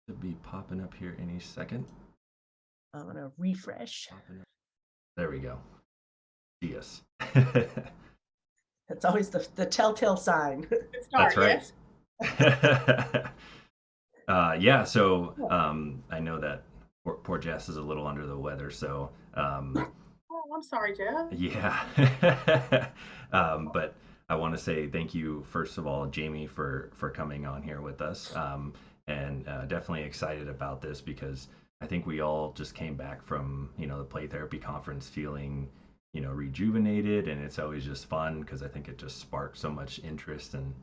Should be popping up here any second. I'm gonna refresh. There we go. Yes. That's always the telltale sign. Good That's start, right. yes. Yeah, so I know that poor Jess is a little under the weather, so Oh, I'm sorry, Jeff. yeah. But I want to say thank you, first of all, Jamie, for coming on here with us, and definitely excited about this because I think we all just came back from the play therapy conference feeling rejuvenated, and it's always just fun because I think it just sparks so much interest in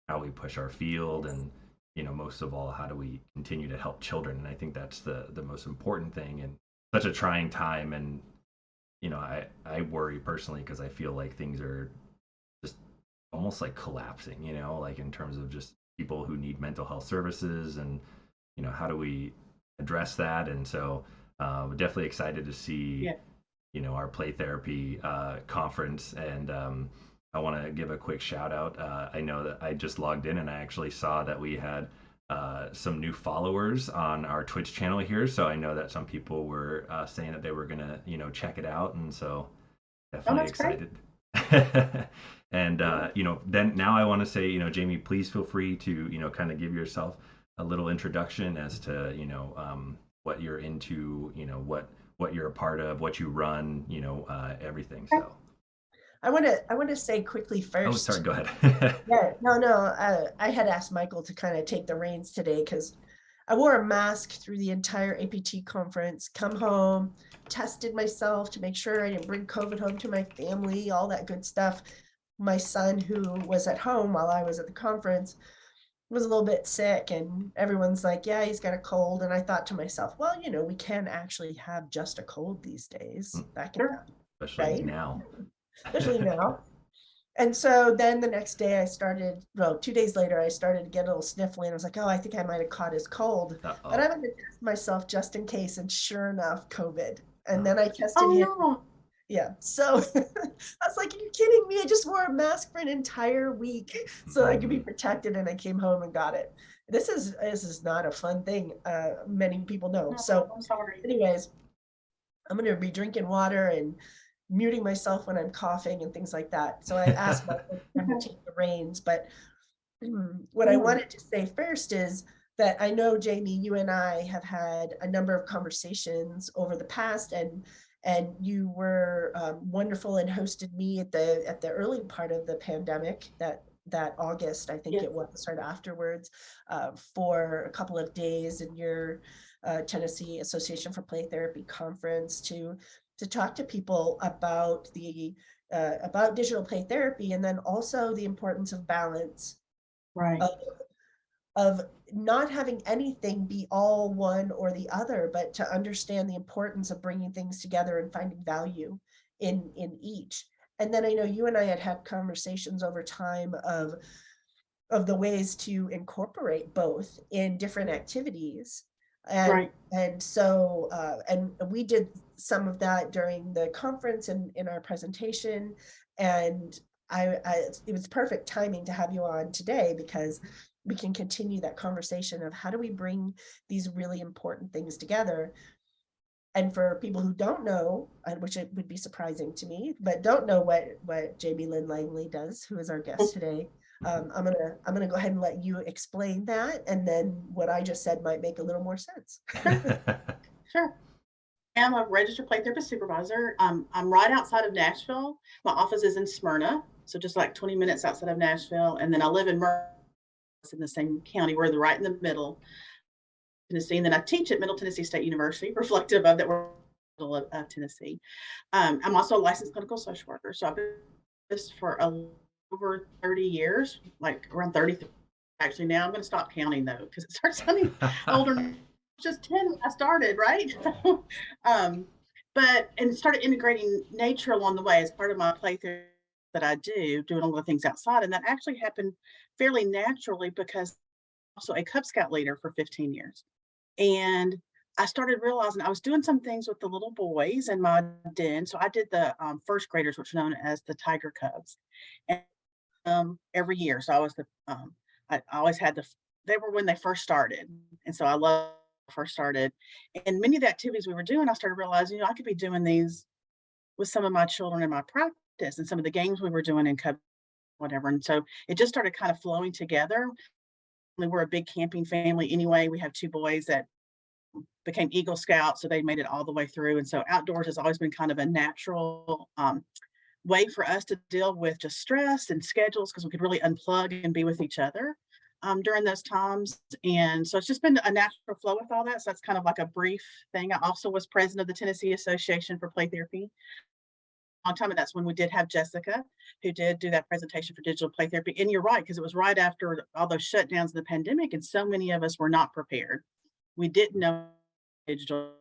how we push our field and most of all how do we continue to help children, and I think that's the most important thing in such a trying time. And I worry personally because I feel like things are just almost like collapsing, like in terms of just people who need mental health services and, how do we address that? And so we're definitely excited to see, Yeah. Our play therapy conference. And I want to give a quick shout out. I know that I just logged in and I actually saw that we had some new followers on our Twitch channel here. So I know that some people were saying that they were gonna, check it out, and so Oh, definitely that's great. excited. And then now I want to say, Jamie, please feel free to, kind of give yourself a little introduction as to, what you're into, what you're a part of, what you run, everything. So. I want to say quickly Oh, first. sorry. Go ahead. Yeah, no. I had asked Michael to kind of take the reins today because I wore a mask through the entire APT conference. Come home, tested myself to make sure I didn't bring COVID home to my family, all that good stuff. My son, who was at home while I was at the conference, was a little bit sick, and everyone's like, "Yeah, he's got a cold." And I thought to myself, well, we can actually have just a cold these days. That can Sure. happen, Especially right? now. Especially now. And so then the next day I started, well, 2 days later, I started to get a little sniffly and I was like, oh, I think I might have caught his cold, but Uh-oh. I'm going to test myself just in case. And sure enough, COVID. And then I tested Oh, him. no. Yeah. So I was like, are you kidding me? I just wore a mask for an entire week so I could be Mhm. protected. And I came home and got it. This is not a fun thing. Many people know. No, So I'm sorry. anyways, I'm going to be drinking water and muting myself when I'm coughing and things like that. So I asked Michael to kind of take the reins. But what I Mm. wanted to say first is that I know, Jamie, you and I have had a number of conversations over the past, and you were wonderful and hosted me at the early part of the pandemic, that August, I think Yeah. it was, right afterwards, for a couple of days in your Tennessee Association for Play Therapy conference to talk to people about digital play therapy, and then also the importance of balance, Right. of, of not having anything be all one or the other, but to understand the importance of bringing things together and finding value in each. And then I know you and I had conversations over time of the ways to incorporate both in different activities. and Right. and so and we did some of that during the conference and in our presentation. And it was perfect timing to have you on today because we can continue that conversation of how do we bring these really important things together. And for people who don't know, which it would be surprising to me, but don't know what Jamie Lynn Langley does, who is our guest today, I'm gonna go ahead and let you explain that, and then what I just said might make a little more sense. Sure. Sure. I'm a registered play therapist supervisor. I'm right outside of Nashville. My office is in Smyrna, so just like 20 minutes outside of Nashville. And then I live in Murray, in the same county. We're right in the middle, Tennessee. And then I teach at Middle Tennessee State University, reflective of that we're in the middle of Tennessee. I'm also a licensed clinical social worker. So I've been this for over 30 years, like around 30. Actually, now I'm going to stop counting though, because it starts sounding older. Just 10 when I started, right? So, and started integrating nature along the way as part of my playthrough that I do, doing a lot of things outside. And that actually happened fairly naturally because I'm also a Cub Scout leader for 15 years. And I started realizing I was doing some things with the little boys in my den. So I did the first graders, which are known as the Tiger Cubs, and every year. So I was I always had they were when they first started, and so I love first started. And many of the activities we were doing, I started realizing, I could be doing these with some of my children in my practice and some of the games we were doing in whatever. And so it just started kind of flowing together. We're a big camping family anyway. We have 2 boys that became Eagle Scouts, so they made it all the way through. And so outdoors has always been kind of a natural way for us to deal with just stress and schedules because we could really unplug and be with each other during those times. And so it's just been a natural flow with all that. So that's kind of like a brief thing. I also was president of the Tennessee Association for Play Therapy long time, and that's when we did have Jessica, who did do that presentation for digital play therapy. And you're right, because it was right after all those shutdowns of the pandemic, and so many of us were not prepared. We didn't know digital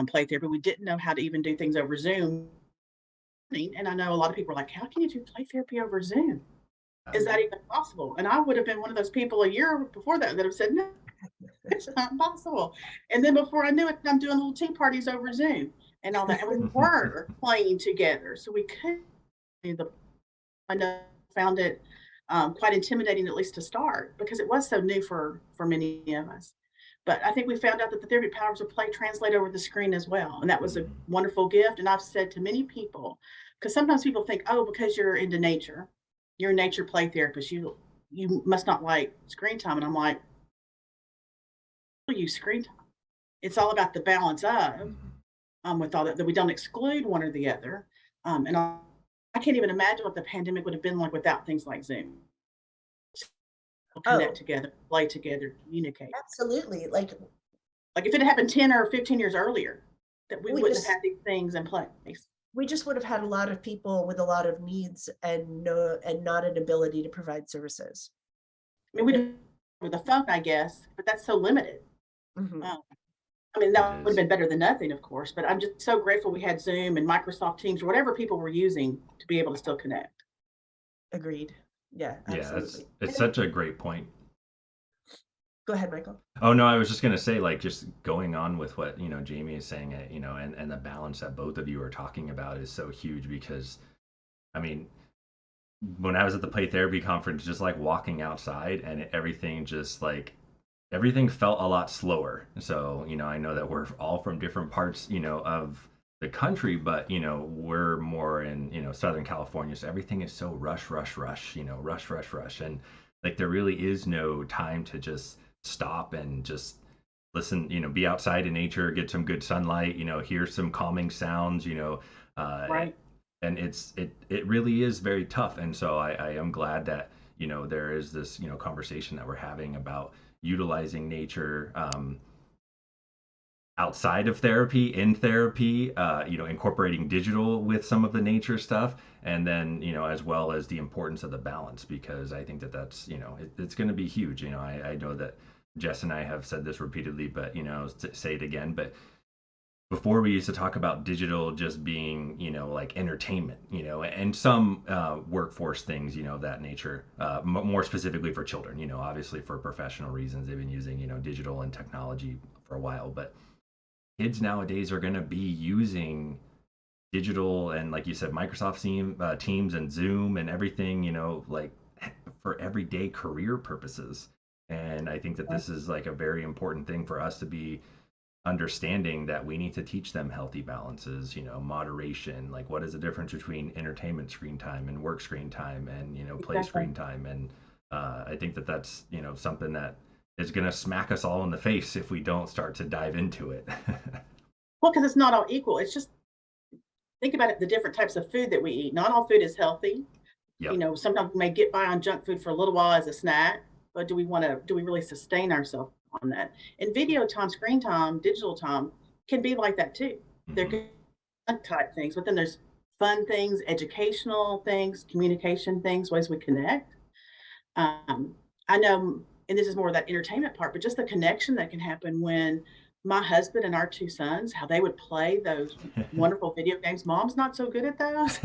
play therapy. We didn't know how to even do things over Zoom. And I know a lot of people are like, how can you do play therapy over Zoom? Is that even possible? And I would have been one of those people a year before that have said, no, it's not possible. And then before I knew it, I'm doing little tea parties over Zoom and all that. And we were playing together. So we could I know found it quite intimidating, at least to start, because it was so new for many of us. But I think we found out that the therapy powers of play translate over the screen as well. And that was a wonderful gift. And I've said to many people, because sometimes people think, oh, because you're into nature, you're a nature play therapist, you must not like screen time. And I'm like, use screen time. It's all about the balance of with all that we don't exclude one or the other. And I can't even imagine what the pandemic would have been like without things like Zoom. Connect together, play together, communicate. Absolutely. Like if it had happened 10 or 15 years earlier, that we wouldn't have had these things in place. We just would have had a lot of people with a lot of needs and not an ability to provide services. I mean, we do with the phone, I guess, but that's so limited. Mm-hmm. I mean, that would have been better than nothing, of course, but I'm just so grateful we had Zoom and Microsoft Teams or whatever people were using to be able to still connect. Agreed. Yeah, absolutely. Yeah, it's such a great point. Go ahead, Michael. Oh no, I was just gonna say, like, just going on with what Jamie is saying, and the balance that both of you are talking about is so huge because, I mean, when I was at the play therapy conference, just like walking outside and everything felt a lot slower. So I know that we're all from different parts, of the country, but we're more in Southern California, so everything is so rush, and like there really is no time to just stop and just listen, be outside in nature, get some good sunlight, hear some calming sounds, Right. and it really is very tough. And so I am glad that there is this conversation that we're having about utilizing nature outside of therapy, in therapy, incorporating digital with some of the nature stuff, and then as well as the importance of the balance, because I think that that's it's going to be huge. I know that Jess and I have said this repeatedly, but say it again, but before we used to talk about digital just being like entertainment, and some workforce things of that nature, more specifically for children. Obviously for professional reasons they've been using digital and technology for a while, but kids nowadays are going to be using digital and, like you said, Microsoft Teams and Zoom and everything, like for everyday career purposes. And I think that this is like a very important thing for us to be understanding, that we need to teach them healthy balances, moderation, like what is the difference between entertainment screen time and work screen time and, play screen time. And I think that that's, something that is going to smack us all in the face if we don't start to dive into it. Well, because it's not all equal. It's just, think about it, the different types of food that we eat. Not all food is healthy. Yep. Sometimes we may get by on junk food for a little while as a snack, but do we really sustain ourselves on that? And video time, screen time, digital time can be like that too. There can be type things, but then there's fun things, educational things, communication things, ways we connect. I know, and this is more of that entertainment part, but just the connection that can happen when my husband and our 2 sons, how they would play those wonderful video games. Mom's not so good at those.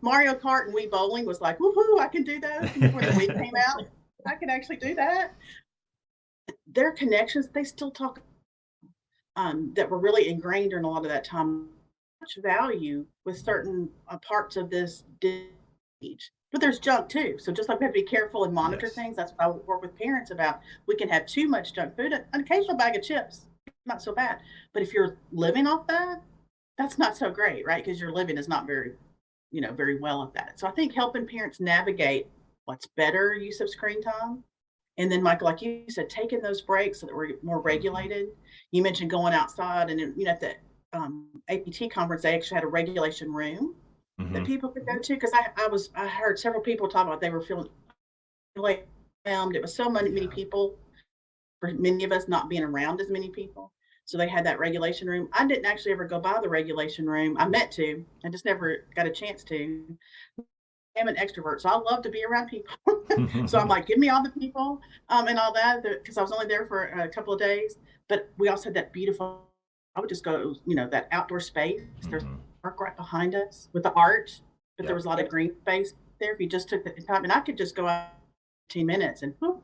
Mario Kart and Wii Bowling was like, woohoo, I can do those. Before the Wii came out, I can actually do that. Their connections, they still talk that were really ingrained during a lot of that time. Much value with certain parts of this age. but there's junk too. So just like we have to be careful and monitor Yes. things, that's what I work with parents about. We can have too much junk food, an occasional bag of chips, not so bad. But if you're living off that, that's not so great, right? Because your living is not very, very well at that. So I think helping parents navigate what's better use of screen time. And then, Michael, like you said, taking those breaks so that we're more regulated. You mentioned going outside, and at the APT conference, they actually had a regulation room that people could go to, because I heard several people talk about they were feeling like it was so many people, for many of us not being around as many people. So they had that regulation room. I didn't actually ever go by the regulation room. I meant to. I just never got a chance to. I'm an extrovert, so I love to be around people. So I'm like, give me all the people and all that, because I was only there for a couple of days. But we also had that beautiful, I would just go, that outdoor space. There's a park right behind us with the art, but there was a lot of green space there. If you just took the time, and I could just go out 15 minutes and whoop,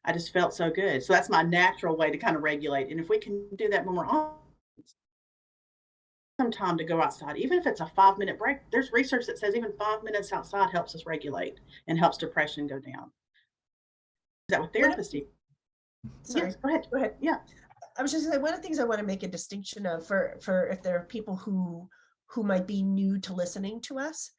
I just felt so good. So that's my natural way to kind of regulate. And if we can do that when we're on some time to go outside, even if it's a 5-minute break, there's research that says even 5 minutes outside helps us regulate and helps depression go down. Is that what therapists do? Sorry, yes, go ahead. Yeah. I was just saying, one of the things I want to make a distinction of for if there are people who might be new to listening to us,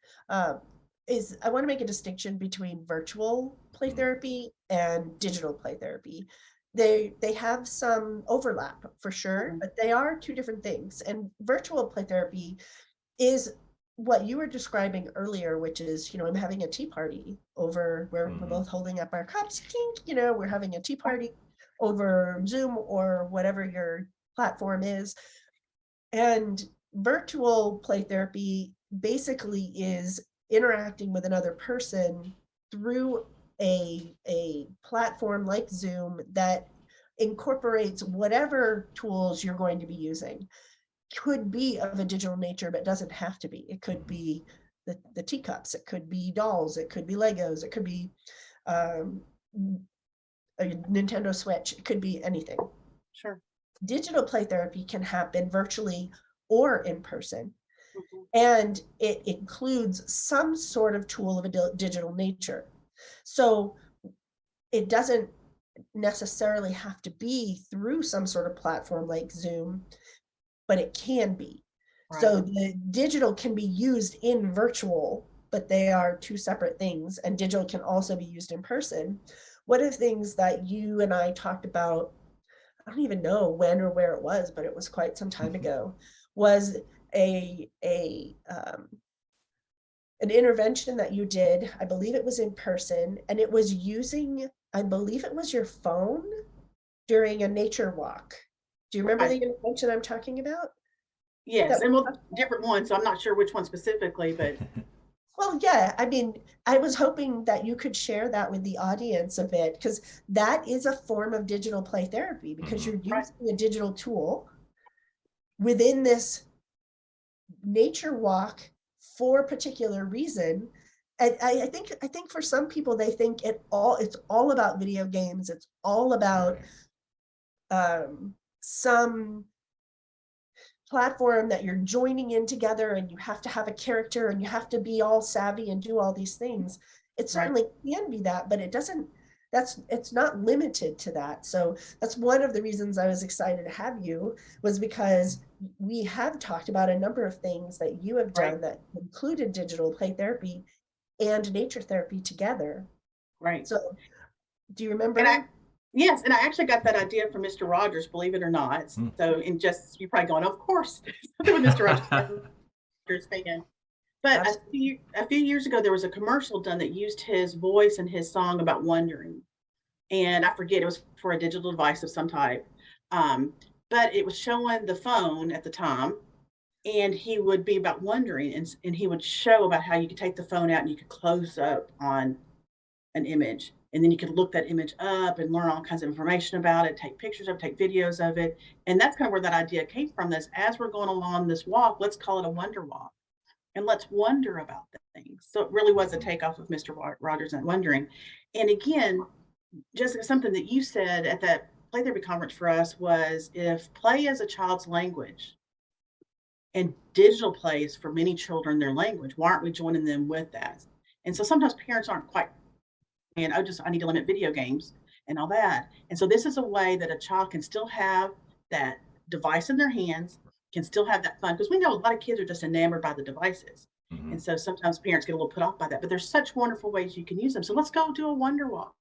is I want to make a distinction between virtual play therapy and digital play therapy. They have some overlap for sure, but they are two different things. And virtual play therapy is what you were describing earlier, which is, I'm having a tea party over where we're both holding up our cups, kink, we're having a tea party over Zoom or whatever your platform is. And virtual play therapy basically is interacting with another person through a platform like Zoom that incorporates whatever tools you're going to be using. Could be of a digital nature, but doesn't have to be. It could be the teacups, it could be dolls, it could be Legos, it could be a Nintendo Switch, it could be anything. Sure. Digital play therapy can happen virtually or in person. And it includes some sort of tool of a digital nature. So it doesn't necessarily have to be through some sort of platform like Zoom, but it can be. Right. So the digital can be used in virtual, but they are two separate things, and digital can also be used in person. One of the things that you and I talked about, I don't even know when or where it was, but it was quite some time ago, was an intervention that you did. I believe it was in person, and it was using, I believe it was your phone during a nature walk. Do you remember the intervention I'm talking about? Yes, and different ones, so I'm not sure which one specifically, but. Well, yeah, I mean, I was hoping that you could share that with the audience a bit, because that is a form of digital play therapy, because you're using a digital tool within this nature walk for a particular reason. And I think for some people, they think it's all about video games. It's all about some platform that you're joining in together, and you have to have a character and you have to be all savvy and do all these things. It certainly can be that, but it's not limited to that. So that's one of the reasons I was excited to have you, was because we have talked about a number of things that you have done that included digital play therapy and nature therapy together. Right. So do you remember? Yes, and I actually got that idea from Mr. Rogers, believe it or not. So, you're probably going, of course, something with Mr. Rogers fan. But a few years ago, there was a commercial done that used his voice and his song about wondering. And I forget, it was for a digital device of some type. But it was showing the phone at the time, and he would be about wondering, and he would show about how you could take the phone out and you could close up on an image. And then you could look that image up and learn all kinds of information about it, take pictures of it, take videos of it. And that's kind of where that idea came from. This, as we're going along this walk, let's call it a wonder walk. And let's wonder about the things. So it really was a takeoff of Mr. Rogers and wondering. And again, just something that you said at that play therapy conference for us was, if play is a child's language and digital play is for many children their language, why aren't we joining them with that? And so sometimes parents aren't quite, and I need to limit video games and all that. And so this is a way that a child can still have that device in their hands, can still have that fun, because we know a lot of kids are just enamored by the devices. Hmm. And so sometimes parents get a little put off by that, but there's such wonderful ways you can use them. So let's go do a wonder walk.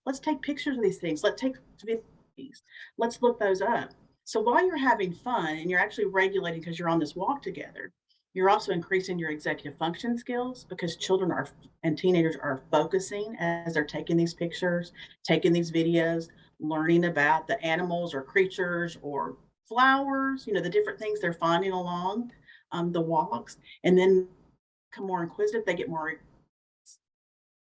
Let's take pictures of these things. Let's take videos. Let's look those up. So while you're having fun and you're actually regulating because you're on this walk together, you're also increasing your executive function skills, because children are and teenagers are focusing as they're taking these pictures, taking these videos, learning about the animals or creatures or flowers, the different things they're finding along the walks. And then become more inquisitive, they get more,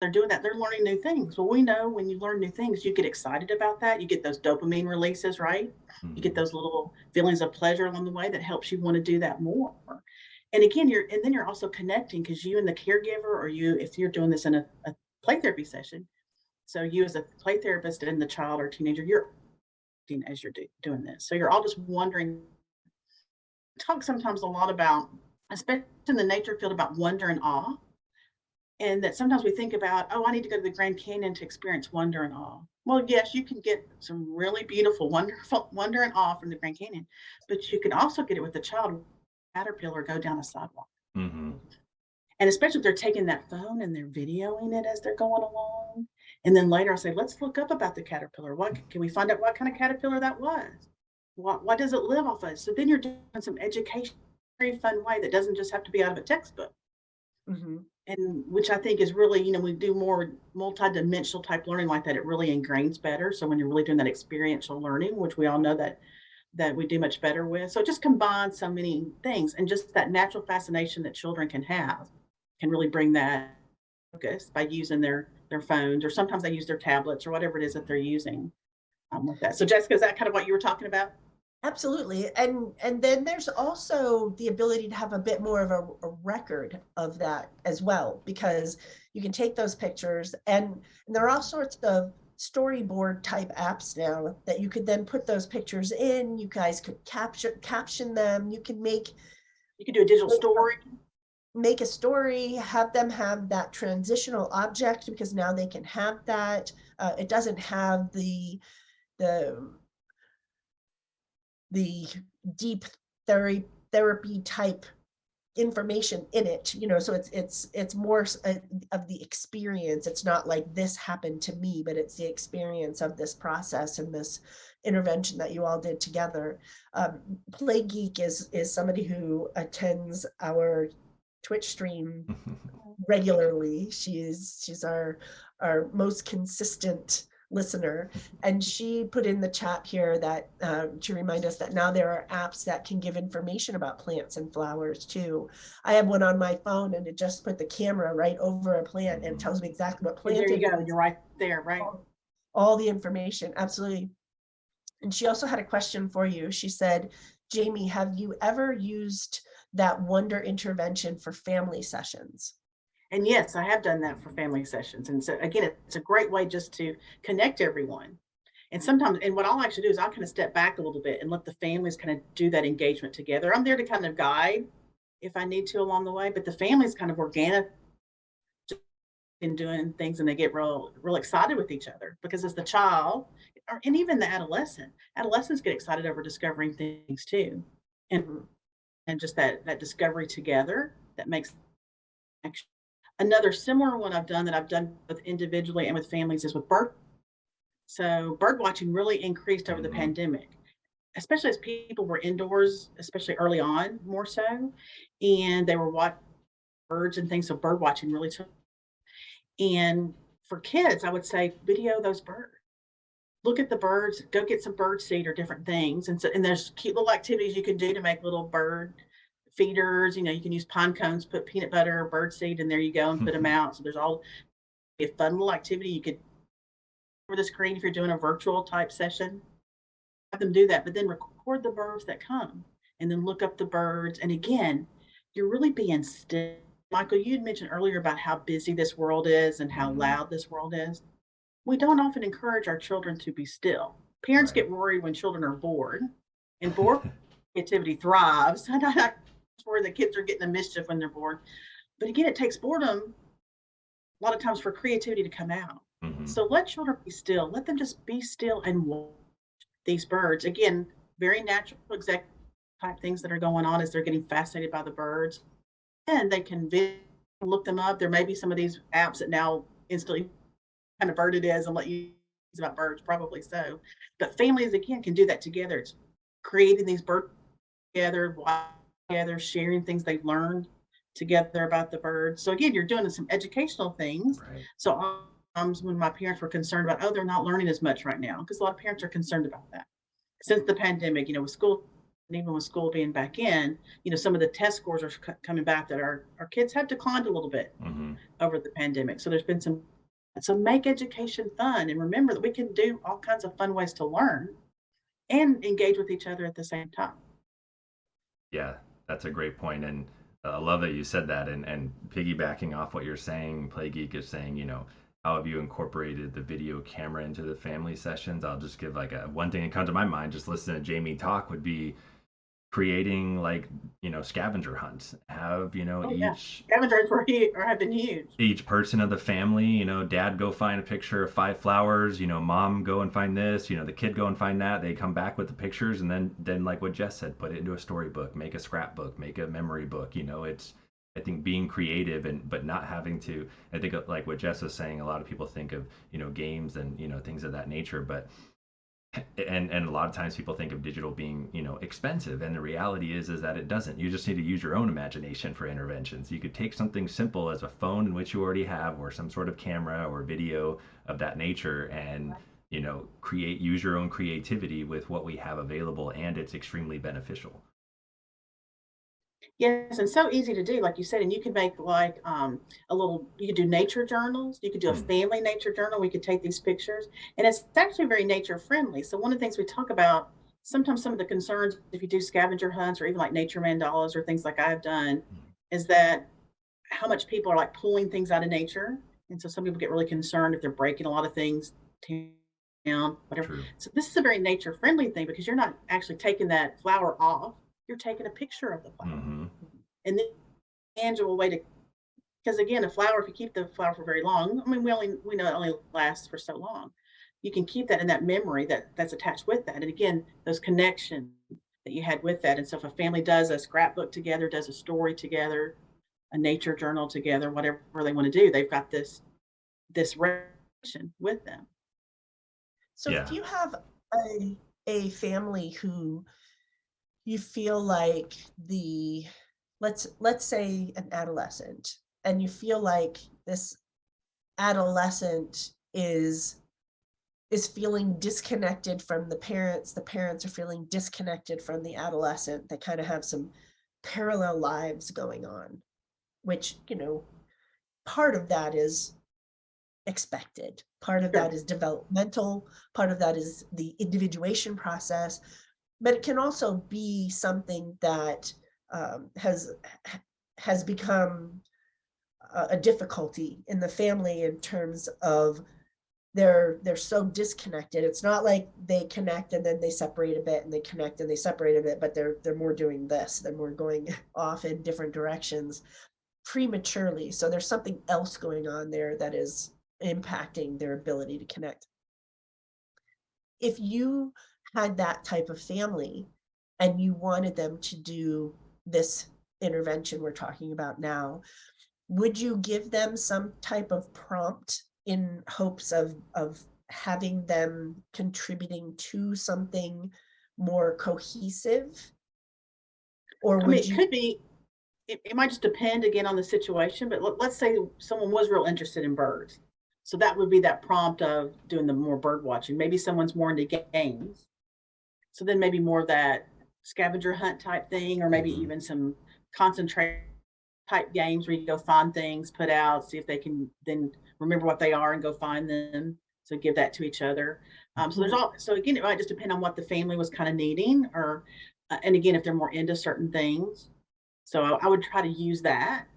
they're doing that, they're learning new things. Well, we know when you learn new things, you get excited about that. You get those dopamine releases, right? You get Hmm. those little feelings of pleasure along the way that helps you want to do that more. And again, then you're also connecting, because you and the caregiver, or you, if you're doing this in a play therapy session, so you as a play therapist and the child or teenager, you're acting as you're doing this. So you're all just wondering. Talk sometimes a lot about, especially in the nature field, about wonder and awe. And that sometimes we think about, oh, I need to go to the Grand Canyon to experience wonder and awe. Well, yes, you can get some really beautiful, wonderful wonder and awe from the Grand Canyon, but you can also get it with the child. Caterpillar go down a sidewalk. Hmm. And especially if they're taking that phone and they're videoing it as they're going along. And then later I say, let's look up about the caterpillar. What can we find out what kind of caterpillar that was? What does it live off of? So then you're doing some education, very fun way that doesn't just have to be out of a textbook. Mhm. And which I think is really, we do more multi-dimensional type learning like that. It really ingrains better. So when you're really doing that experiential learning, which we all know that we do much better with. So it just combines so many things, and just that natural fascination that children can have can really bring that focus by using their phones, or sometimes they use their tablets or whatever it is that they're using with that. So Jessica, is that kind of what you were talking about? Absolutely. And then there's also the ability to have a bit more of a record of that as well, because you can take those pictures, and there are all sorts of storyboard type apps now that you could then put those pictures in. You guys could caption them. You can You could do a digital story. make a story, have them have that transitional object, because now they can have that. It doesn't have the the deep therapy type information in it, so it's more of the experience. It's not like this happened to me, but it's the experience of this process and this intervention that you all did together. Play Geek is somebody who attends our Twitch stream regularly. She's our most consistent listener, and she put in the chat here that to remind us that now there are apps that can give information about plants and flowers too. I have one on my phone, and it just put the camera right over a plant and tells me exactly what And plant there it you go. is. You're right there, right? All the information, absolutely. And she also had a question for you. She said, Jamie, have you ever used that wonder intervention for family sessions? And yes, I have done that for family sessions. And so again, it's a great way just to connect everyone. And sometimes, and what I'll actually do is I'll kind of step back a little bit and let the families kind of do that engagement together. I'm there to kind of guide if I need to along the way, but the families kind of organic in doing things, and they get real excited with each other, because as the child, and even the adolescents get excited over discovering things too. And and just that discovery together that makes action. Another similar one I've done both individually and with families is with bird. So bird watching really increased over the Hmm. pandemic, especially as people were indoors, especially early on, more so, and they were watching birds and things. So bird watching really took. And for kids, I would say video those birds. Look at the birds, go get some bird seed or different things. And so, and there's cute little activities you can do to make little bird feeders. You can use pine cones, put peanut butter or bird seed, and there you go, and put them out. So there's all a fun little activity you could over the screen if you're doing a virtual type session. Have them do that, but then record the birds that come, and then look up the birds. And again, you're really being still. Michael, you had mentioned earlier about how busy this world is and how Hmm. loud this world is. We don't often encourage our children to be still. Parents Right. get worried when children are bored, and bored creativity thrives. And that's where the kids are getting the mischief when they're bored. But again, it takes boredom a lot of times for creativity to come out. Hmm. So let children be still. Let them just be still and watch these birds. Again, very natural exact type things that are going on as they're getting fascinated by the birds. And they can look them up. There may be some of these apps that now instantly kind of bird it is and let you use about birds, probably so. But families again can do that together. It's creating these birds together, together, sharing things they've learned together about the birds. So again, you're doing some educational things. Right. So times when my parents were concerned about, oh, they're not learning as much right now, because a lot of parents are concerned about that. Since the pandemic, with school, and even with school being back in, some of the test scores are coming back that our kids have declined a little bit Hmm. over the pandemic. So there's been some, so make education fun, and remember that we can do all kinds of fun ways to learn and engage with each other at the same time. Yeah, that's a great point, and I love that you said that. And piggybacking off what you're saying, Play Geek is saying, how have you incorporated the video camera into the family sessions? I'll just give like a one thing that comes to my mind, just listening to Jamie talk, would be creating like scavenger hunts. Have Oh yeah, each scavengers were huge, or have been huge. each person of the family, dad go find a picture of 5 flowers, mom go and find this, the kid go and find that. They come back with the pictures, and then like what Jess said, put it into a storybook, make a scrapbook, make a memory book. It's, I think, being creative, and but not having to. I think like what Jess was saying, a lot of people think of games and things of that nature, but and a lot of times people think of digital being expensive, and the reality is that it doesn't. You just need to use your own imagination for interventions. You could take something simple as a phone, in which you already have, or some sort of camera or video of that nature, and use your own creativity with what we have available, and it's extremely beneficial. Yes, and so easy to do, like you said, and you can make like you could do nature journals, you could do a Mm, family nature journal, we could take these pictures, and it's actually very nature friendly. So one of the things we talk about, sometimes some of the concerns if you do scavenger hunts or even like nature mandalas or things like I've done, mm, is that how much people are like pulling things out of nature. And so some people get really concerned if they're breaking a lot of things down, whatever. true. So this is a very nature friendly thing because you're not actually taking that flower off, you're taking a picture of the flower. Hmm. And then tangible way to, because again, a flower, if you keep the flower for very long, I mean, we know it only lasts for so long. You can keep that in that memory that's attached with that. And again, those connections that you had with that. And so if a family does a scrapbook together, does a story together, a nature journal together, whatever they want to do, they've got this relation with them. So if Yeah. you have a family who you feel like let's say an adolescent, and you feel like this adolescent is feeling disconnected from the parents are feeling disconnected from the adolescent, they kind of have some parallel lives going on, which part of that is expected, part of that Sure. is developmental, part of that is the individuation process, but it can also be something that has become a difficulty in the family in terms of they're so disconnected. It's not like they connect and then they separate a bit, and they connect and they separate a bit, but they're more doing this, they're more going off in different directions prematurely. So there's something else going on there that is impacting their ability to connect. If you had that type of family and you wanted them to do this intervention we're talking about now, would you give them some type of prompt in hopes of having them contributing to something more cohesive? Or I mean, would it you? could be, it might just depend again on the situation, but let's say someone was real interested in birds. So that would be that prompt of doing the more bird watching. Maybe someone's more into games. So then maybe more of that scavenger hunt type thing, or maybe Hmm. even some concentrate type games where you go find things, put out, see if they can then remember what they are and go find them. So give that to each other. So there's all. So again, it might just depend on what the family was kind of needing, or and again, if they're more into certain things. So I would try to use that.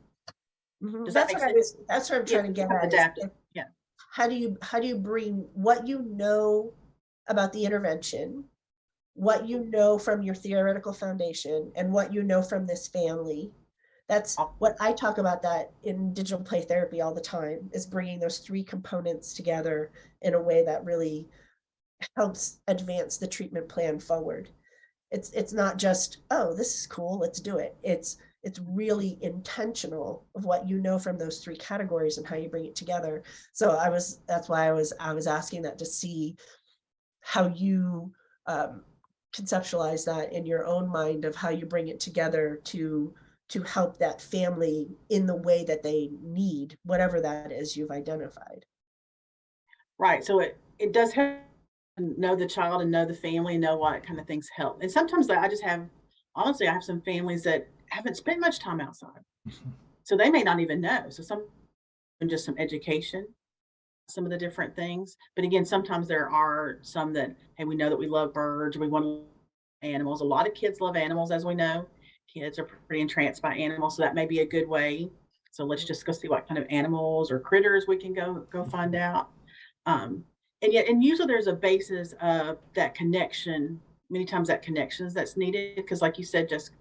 Mhm. Does that make sense? That's what I'm Yeah, trying to get kind of at is adapt it. Yeah. how do you bring what you know about the intervention, what you know from your theoretical foundation, and what you know from this family, That's what I talk about that in digital play therapy all the time, is bringing those three components together in a way that really helps advance the treatment plan forward. It's not just, oh, this is cool, let's do it. It's really intentional of what you know from those three categories and how you bring it together. So that's why I was asking that, to see how you conceptualize that in your own mind, of how you bring it together to help that family in the way that they need, whatever that is you've identified. Right. So it does help know the child and know the family and know what kind of things help. And sometimes I just have, honestly, I have some families that haven't spent much time outside. So they may not even know. So some just some education, some of the different things. But again, sometimes there are some that, hey, we know that we love birds, or we want animals. A lot of kids love animals, as we know. Kids are pretty entranced by animals, so that may be a good way. So let's just go see what kind of animals or critters we can go find out. And usually there's a basis of that connection. Many times that connection is that's needed, because, like you said, just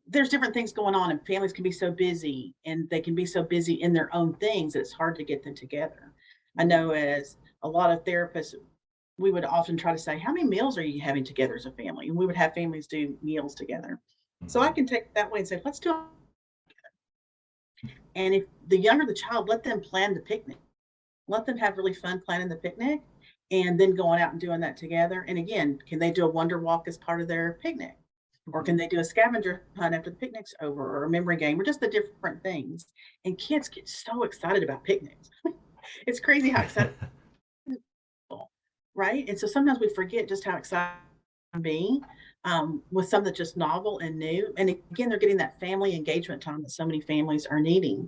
there's different things going on, and families can be so busy, and they can be so busy in their own things that it's hard to get them together. I know, as a lot of therapists, we would often try to say, how many meals are you having together as a family? And we would have families do meals together. So I can take it that way and say, let's do it. And if the younger the child, let them plan the picnic. Let them have really fun planning the picnic, and then going out and doing that together. And again, can they do a wonder walk as part of their picnic? Or can they do a scavenger hunt after the picnic's over, or a memory game, or just the different things? And kids get so excited about picnics. It's crazy how excited, right? And so sometimes we forget just how excited can be, with something that's just novel and new. And again, they're getting that family engagement time that so many families are needing.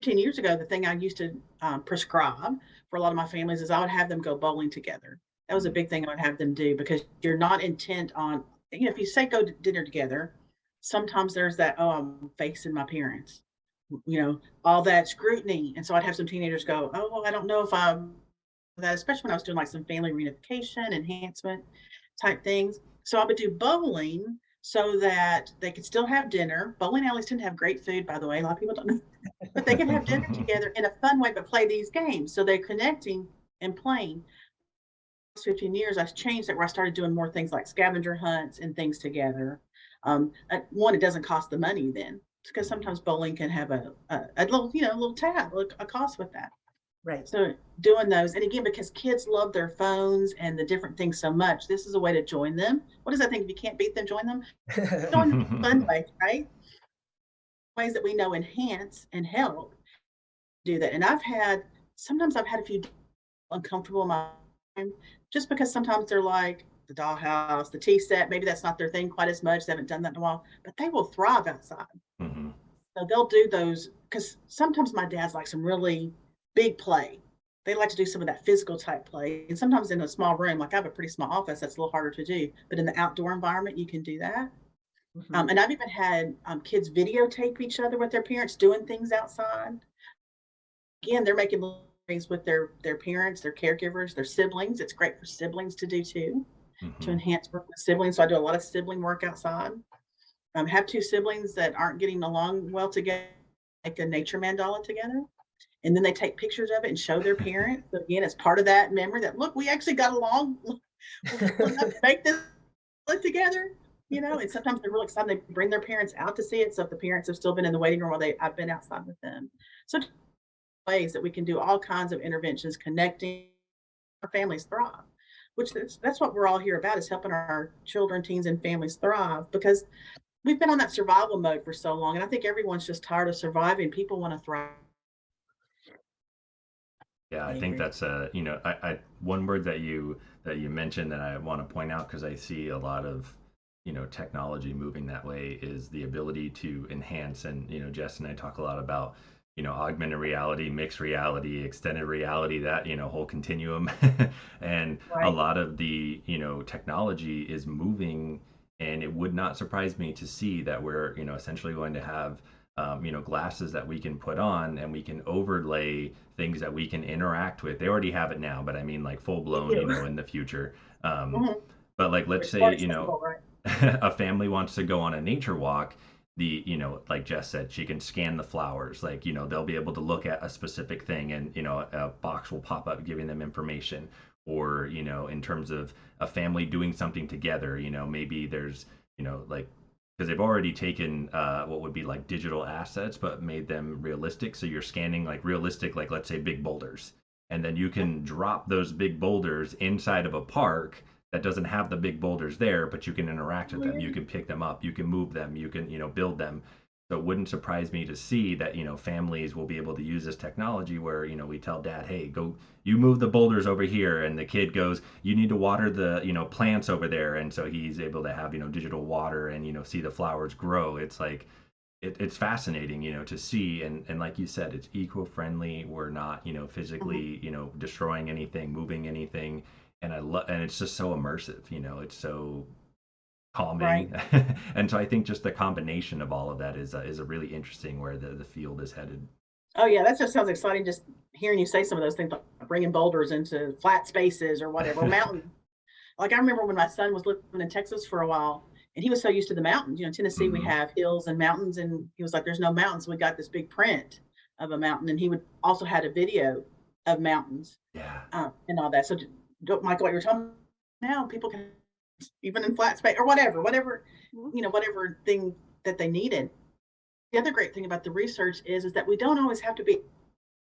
10 years ago, the thing I used to prescribe for a lot of my families is I would have them go bowling together. That was a big thing I would have them do, because you're not intent on, if you say go to dinner together, sometimes there's that, oh, I'm facing my parents, all that scrutiny. And so I'd have some teenagers go, oh, well, I don't know if I'm that, especially when I was doing like some family reunification, enhancement type things. So I would do bowling so that they could still have dinner. Bowling alleys tend to have great food, by the way. A lot of people don't know, but they can have dinner together in a fun way, but play these games. So they're connecting and playing. 15 years, I've changed it, where I started doing more things like scavenger hunts and things together. One, it doesn't cost the money then, because sometimes bowling can have a little, a little tab, a cost with that. Right. So doing those, and again, because kids love their phones and the different things so much, this is a way to join them. What does that think? If you can't beat them, join them. Join them in fun way, right? Ways that we know enhance and help do that. And sometimes I've had a few uncomfortable in my time, just because sometimes they're like the dollhouse, the tea set. Maybe that's not their thing quite as much. They haven't done that in a while, but they will thrive outside. So they'll do those, because sometimes my dad's like some really big play. They like to do some of that physical type play. And sometimes in a small room, like I have a pretty small office, that's a little harder to do. But in the outdoor environment, you can do that. And I've even had kids videotape each other with their parents doing things outside. Again, they're making things with their parents, their caregivers, their siblings. It's great for siblings to do too, to enhance work with siblings. So I do a lot of sibling work outside. Have two siblings that aren't getting along well together, like a nature mandala together. And then they take pictures of it and show their parents. So again, it's part of that memory that, look, we actually got along. We'll make this together, and sometimes they're really excited. They bring their parents out to see it. So if the parents have still been in the waiting room while I've been outside with them. So ways that we can do all kinds of interventions, connecting our families thrive, which that's what we're all here about, is helping our children, teens, and families thrive, because we've been on that survival mode for so long. And I think everyone's just tired of surviving. People want to thrive. Yeah, I think that's one word that you mentioned that I want to point out, because I see a lot of technology moving that way, is the ability to enhance. And Jess and I talk a lot about augmented reality, mixed reality, extended reality, that whole continuum. And a lot of the technology is moving, and it would not surprise me to see that we're essentially going to have glasses that we can put on, and we can overlay things that we can interact with. They already have it now, but I mean like full blown, in the future. But like, let's say, Right. a family wants to go on a nature walk, like Jess said, she can scan the flowers. Like, they'll be able to look at a specific thing, and, a box will pop up giving them information. Or, in terms of a family doing something together, maybe there's, like, because they've already taken what would be like digital assets, but made them realistic. So you're scanning like realistic, like let's say big boulders, and then you can drop those big boulders inside of a park that doesn't have the big boulders there, but you can interact with them. You can pick them up, you can move them, you can, build them. So it wouldn't surprise me to see that, families will be able to use this technology where, we tell dad, hey, go, you move the boulders over here. And the kid goes, you need to water the, plants over there. And so he's able to have, digital water and, see the flowers grow. It's like, it's fascinating, to see. And like you said, it's eco-friendly. We're not, physically, destroying anything, moving anything. And and it's just so immersive, it's so Right. calming. And so I think just the combination of all of that is a really interesting where the field is headed. Oh yeah, that just sounds exciting. Just hearing you say some of those things, like bringing boulders into flat spaces or whatever, mountains. Like I remember when my son was living in Texas for a while, and he was so used to the mountains. Tennessee, we Hmm. have hills and mountains, and he was like, "There's no mountains." So we got this big print of a mountain, and he would also had a video of mountains Yeah. and all that. So, Michael, what you're talking about now, people can even in flat space or whatever, Mhm. whatever thing that they needed. The other great thing about the research is that we don't always have to be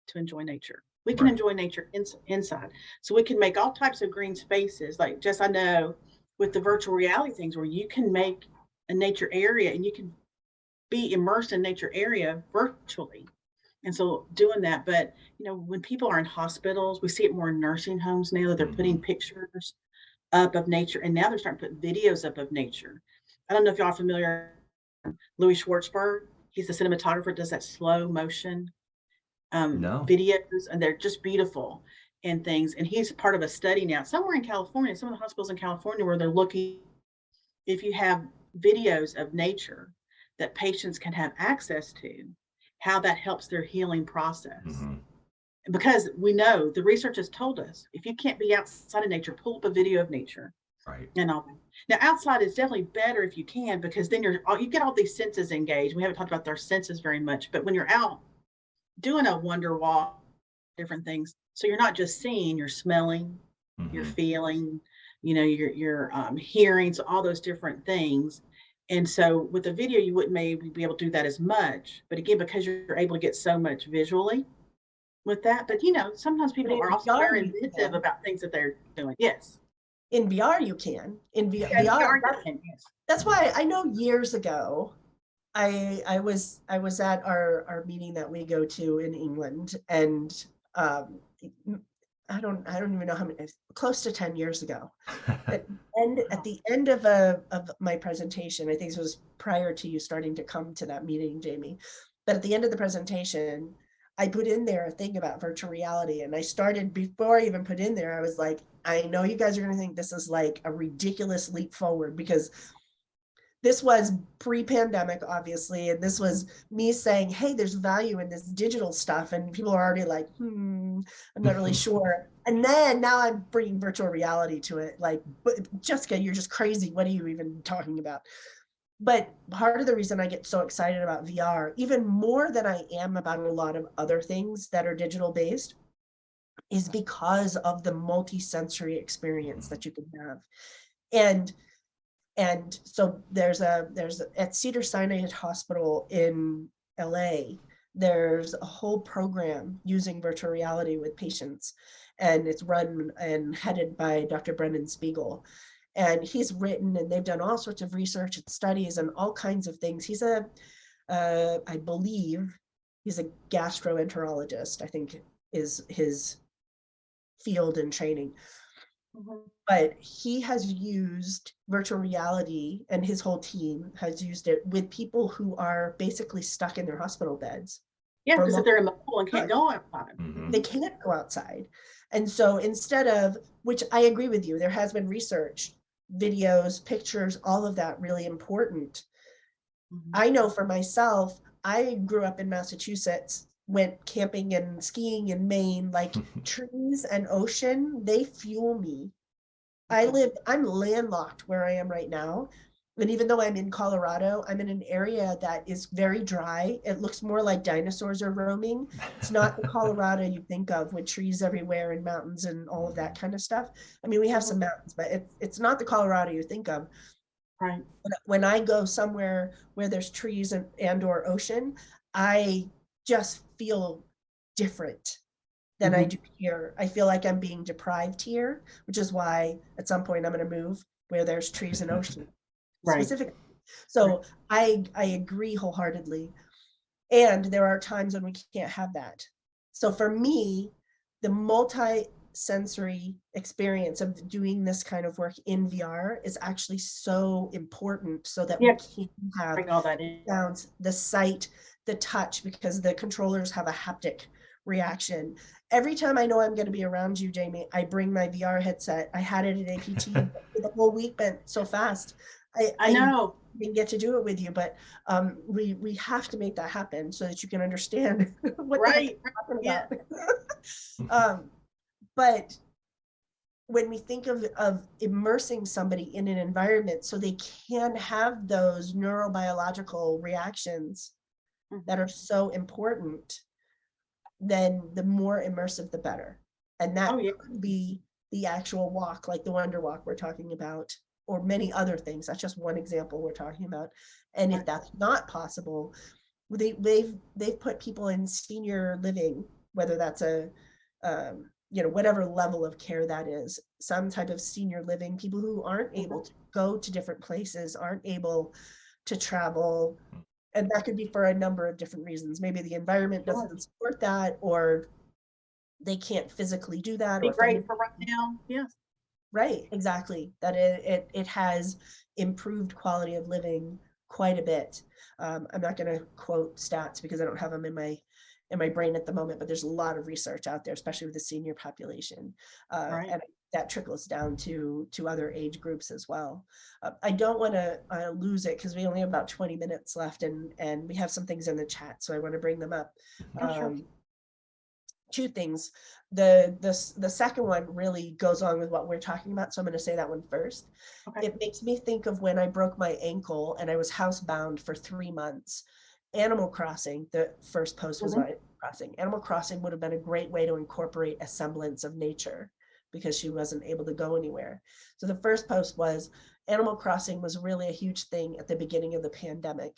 to enjoy nature. We can Right. enjoy nature inside. So we can make all types of green spaces. Like just I know with the virtual reality things where you can make a nature area and you can be immersed in nature area virtually. And so doing that, but when people are in hospitals, we see it more in nursing homes now that they're Hmm. putting pictures up of nature, and now they're starting to put videos up of nature. I don't know if y'all are familiar. Louis Schwartzberg, he's the cinematographer, does that slow motion No. videos, and they're just beautiful and things. And he's part of a study now somewhere in California, some of the hospitals in California, where they're looking if you have videos of nature that patients can have access to, how that helps their healing process. Hmm. Because we know the research has told us if you can't be outside of nature, pull up a video of nature Right. and all that. Now, outside is definitely better if you can, because then you get all these senses engaged. We haven't talked about our senses very much, but when you're out doing a wonder walk, different things, so you're not just seeing, you're smelling, you're Hmm. feeling, you're hearing, so all those different things. And so with the video, you wouldn't maybe be able to do that as much. But again, because you're able to get so much visually with that. But sometimes But people in are also VR, very you inventive can. about things that they're doing. Yes. In VR, you can. In Yeah, VR, VR, you can, yes. that's why I know years ago, I was at our meeting that we go to in England, and um, I don't even know how many, close to 10 years ago. At the end of my presentation, I think this was prior to you starting to come to that meeting, Jamie. But at the end of the presentation, I put in there a thing about virtual reality, and I started before I even put in there. I was like, I know you guys are going to think this is like a ridiculous leap forward, because this was pre-pandemic, obviously, and this was me saying, hey, there's value in this digital stuff, and people are already like, I'm not really sure. And then now I'm bringing virtual reality to it, like, Jessica, you're just crazy, what are you even talking about? But part of the reason I get so excited about VR, even more than I am about a lot of other things that are digital based, is because of the multi-sensory experience that you can have. and so there's at Cedar-Sinai Hospital in LA, there's a whole program using virtual reality with patients, and it's run and headed by Dr. Brendan Spiegel. And he's written, and they've done all sorts of research and studies and all kinds of things. I believe he's a gastroenterologist, I think is his field and training. Mhm. But he has used virtual reality, and his whole team has used it with people who are basically stuck in their hospital beds Yeah, for because if long they're immobile and can't times. go outside. Hmm. They can't go outside. And so instead of, which I agree with you, there has been research, videos, pictures, all of that really important. Mhm. I know for myself, I grew up in Massachusetts, went camping and skiing in Maine, like trees and ocean, they fuel me. Mhm. I'm landlocked where I am right now. And even though I'm in Colorado, I'm in an area that is very dry. It looks more like dinosaurs are roaming. It's not the Colorado you think of with trees everywhere and mountains and all of that kind of stuff. I mean, we have some mountains, but it's not the Colorado you think of. Right. When I go somewhere where there's trees and or ocean, I just feel different than I do here. I feel like I'm being deprived here, which is why at some point I'm going to move where there's trees and ocean. Right. Specifically. So I agree wholeheartedly. And there are times when we can't have that. So for me, the multi-sensory experience of doing this kind of work in VR is actually so important so that we can have bring all that in. Sounds, the sight, the touch, because the controllers have a haptic reaction. Every time I know I'm going to be around you, Jamie, I bring my VR headset. I had it at APT. The whole week went so fast. I know. Didn't get to do it with you, but we have to make that happen so that you can understand what right. talking about. But when we think of immersing somebody in an environment so they can have those neurobiological reactions that are so important, then the more immersive, the better. And that could be the actual walk, like the Wonder Walk we're talking about, or many other things. That's just one example we're talking about. And if that's not possible, they've put people in senior living, whether that's a whatever level of care that is, some type of senior living, people who aren't able to go to different places, aren't able to travel. And that could be for a number of different reasons. Maybe the environment doesn't support that, or they can't physically do that. Be great for right now. Yes. Right, exactly. That it has improved quality of living quite a bit. I'm not going to quote stats because I don't have them in my brain at the moment, but there's a lot of research out there, especially with the senior population, and that trickles down to other age groups as well. I don't want to lose it because we only have about 20 minutes left, and we have some things in the chat, so I want to bring them up. Sure. Two things. The second one really goes on with what we're talking about, so I'm going to say that one first. Okay. It makes me think of when I broke my ankle and I was housebound for 3 months. Animal Crossing, the first post was Animal Crossing. Animal Crossing would have been a great way to incorporate a semblance of nature because she wasn't able to go anywhere. So the first post was Animal Crossing was really a huge thing at the beginning of the pandemic.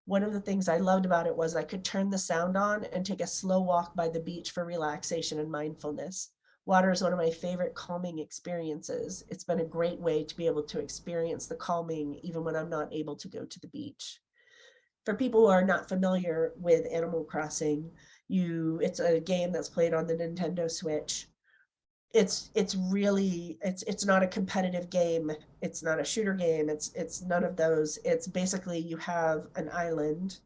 One of the things I loved about it was I could turn the sound on and take a slow walk by the beach for relaxation and mindfulness. Water is one of my favorite calming experiences. It's been a great way to be able to experience the calming even when I'm not able to go to the beach. For people who are not familiar with Animal Crossing, it's a game that's played on the Nintendo Switch. It's not a competitive game. It's not a shooter game. It's none of those. It's basically you have an island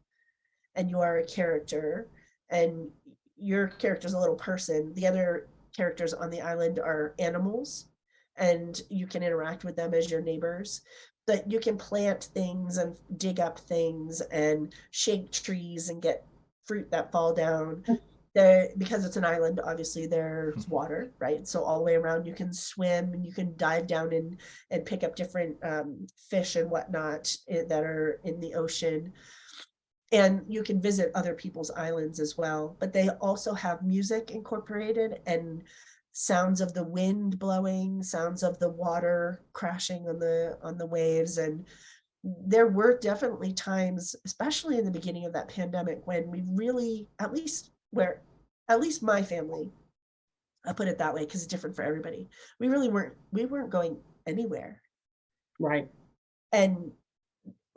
and you are a character and your character's a little person. The other characters on the island are animals and you can interact with them as your neighbors. But you can plant things and dig up things and shake trees and get fruit that fall down. Because it's an island, obviously there's water, right? So all the way around you can swim and you can dive down and pick up different fish and whatnot that are in the ocean. And you can visit other people's islands as well. But they also have music incorporated and sounds of the wind blowing, sounds of the water crashing on the waves. And there were definitely times, especially in the beginning of that pandemic, when we really, at least my family, I'll put it that way because it's different for everybody, we weren't going anywhere. Right. And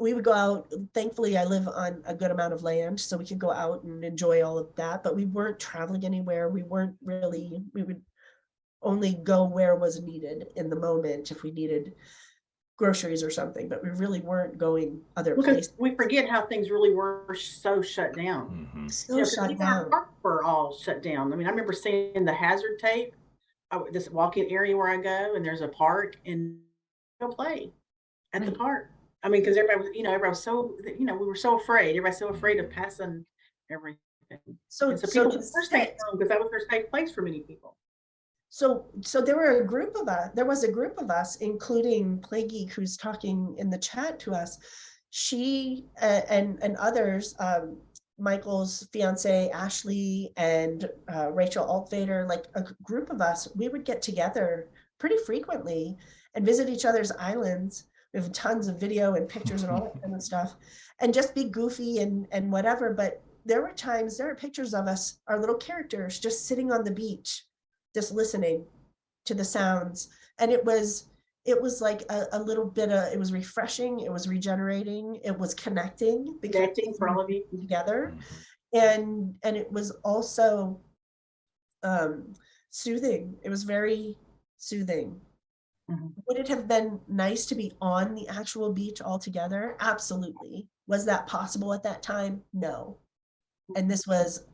we would go out. Thankfully, I live on a good amount of land, so we could go out and enjoy all of that, but we weren't traveling anywhere. We would only go where was needed in the moment if we needed groceries or something, but we really weren't going other places. We forget how things really were so shut down. So shut down. We're all shut down. I mean, I remember seeing the hazard tape, this walking area where I go, and there's a park, and go play at the park. I mean, because everybody was so, we were so afraid. Everybody's so afraid of passing everything. So people were staying home because that was their safe place for many people. So there were a group of us, there was a group of us, including Play Geek, who's talking in the chat to us. She and others, Michael's fiance Ashley and Rachel Altvader, like a group of us, we would get together pretty frequently and visit each other's islands. We have tons of video and pictures and all that kind of stuff, and just be goofy and whatever. But there were times, there are pictures of us, our little characters, just sitting on the beach, just listening to the sounds. And it was like a little bit of, it was refreshing, it was regenerating, it was connecting for all of you together. And it was also soothing. It was very soothing. Would it have been nice to be on the actual beach altogether? Absolutely. Was that possible at that time? No. And this was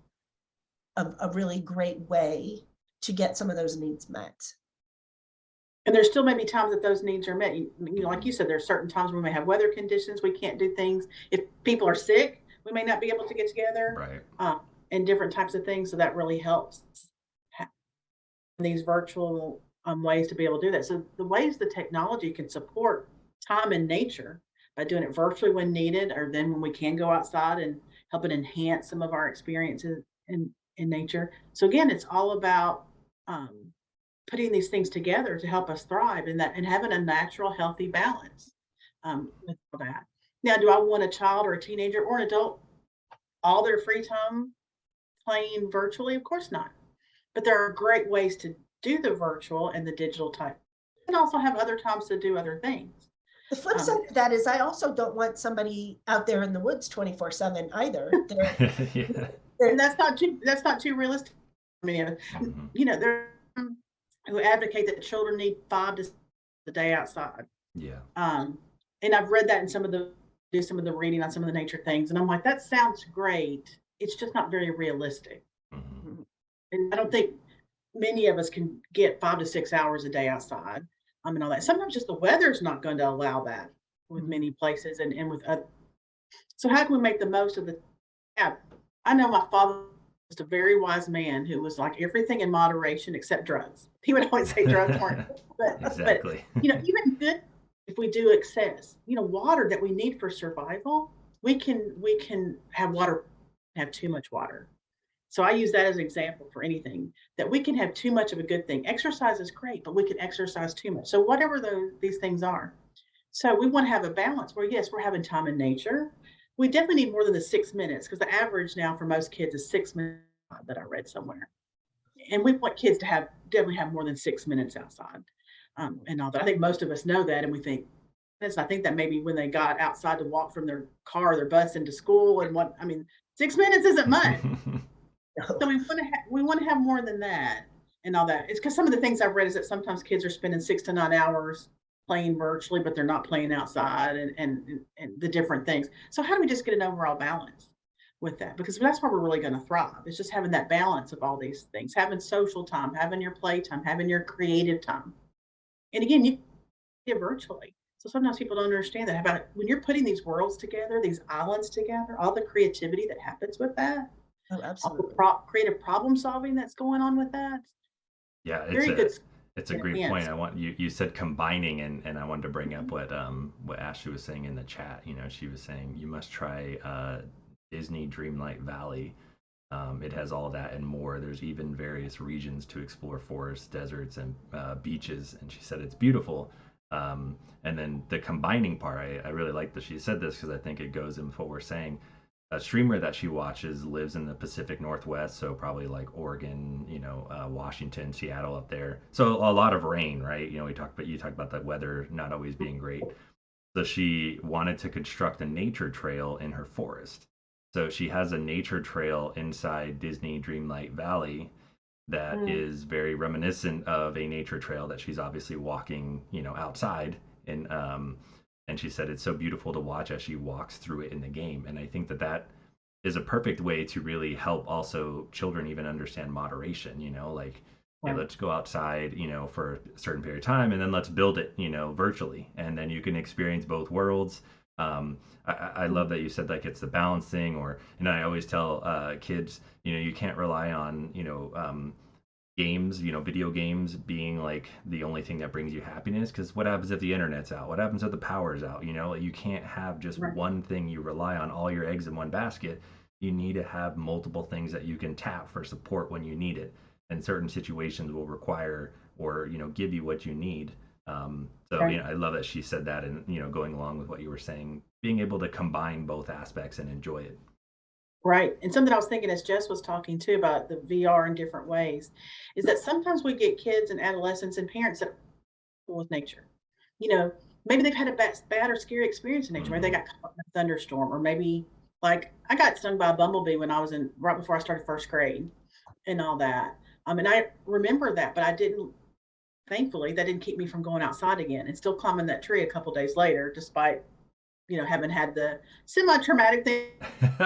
a really great way to get some of those needs met. And there's still maybe times that those needs are met. You know, like you said, there's certain times we may have weather conditions, we can't do things. If people are sick, we may not be able to get together. Right. And different types of things. So that really helps these virtual ways to be able to do that. So the ways the technology can support time in nature by doing it virtually when needed, or then when we can go outside and help it enhance some of our experiences in nature. So again, it's all about putting these things together to help us thrive in that, and having a natural, healthy balance with all that. Now, do I want a child or a teenager or an adult all their free time playing virtually? Of course not. But there are great ways to do the virtual and the digital type, and also have other times to do other things. The flip side of that is I also don't want somebody out there in the woods 24/7 either. Yeah. And that's not too realistic. I mean, you know, there are who advocate that children need 5 to 6 a day outside. Yeah. And I've read that in some of the reading on some of the nature things, and I'm like, that sounds great. It's just not very realistic. And I don't think many of us can get 5 to 6 hours a day outside. And all that. Sometimes just the weather's not going to allow that with many places and with other. So how can we make the most of the? Yeah, I know my father was a very wise man who was like everything in moderation except drugs. He would always say drugs weren't, Exactly. But you know, even good if we do excess, you know, water that we need for survival, we can have water, have too much water. So I use that as an example for anything, that we can have too much of a good thing. Exercise is great, but we can exercise too much. So whatever these things are. So we want to have a balance where, yes, we're having time in nature. We definitely need more than the 6 minutes, because the average now for most kids is 6 minutes that I read somewhere. And we want kids to definitely have more than 6 minutes outside and all that. I think most of us know that, and we think, I think that maybe when they got outside to walk from their car or their bus into school, and 6 minutes isn't much. So we want to have more than that and all that. It's because some of the things I've read is that sometimes kids are spending 6 to 9 hours playing virtually, but they're not playing outside and the different things. So how do we just get an overall balance with that? Because that's where we're really going to thrive. It's just having that balance of all these things, having social time, having your play time, having your creative time. And again, you do it virtually. So sometimes people don't understand that about when you're putting these worlds together, these islands together, all the creativity that happens with that. Oh, absolutely. All the creative problem solving that's going on with that. Yeah, it's a great point. You said combining, and I wanted to bring up what Ashley was saying in the chat. You know, she was saying you must try Disney Dreamlight Valley. It has all that and more. There's even various regions to explore: forests, deserts, and beaches. And she said it's beautiful. And then the combining part, I really like that she said this, because I think it goes in with what we're saying. A streamer that she watches lives in the Pacific Northwest, so probably like Oregon, Washington, Seattle up there. So a lot of rain, right? You talked about the weather not always being great. So she wanted to construct a nature trail in her forest. So she has a nature trail inside Disney Dreamlight Valley that is very reminiscent of a nature trail that she's obviously walking, outside. And she said it's so beautiful to watch as she walks through it in the game. And I think that is a perfect way to really help also children even understand moderation, let's go outside, for a certain period of time, and then let's build it, virtually. And then you can experience both worlds. I love that you said like it's the balance thing, and I always tell kids, you can't rely on, games, video games being like the only thing that brings you happiness. Because what happens if the internet's out? What happens if the power's out? Like, you can't have just Right. one thing you rely on, all your eggs in one basket. You need to have multiple things that you can tap for support when you need it. And certain situations will require or give you what you need. So Right. I love that she said that, and going along with what you were saying, being able to combine both aspects and enjoy it. Right. And something I was thinking as Jess was talking too about the VR in different ways is that sometimes we get kids and adolescents and parents that with nature. You know, maybe they've had a bad or scary experience in nature. Maybe they Hmm. got caught in a thunderstorm, or maybe like I got stung by a bumblebee when I was in right before I started first grade and all that. And I remember that, but I didn't. Thankfully, that didn't keep me from going outside again and still climbing that tree a couple days later, despite having had the semi-traumatic thing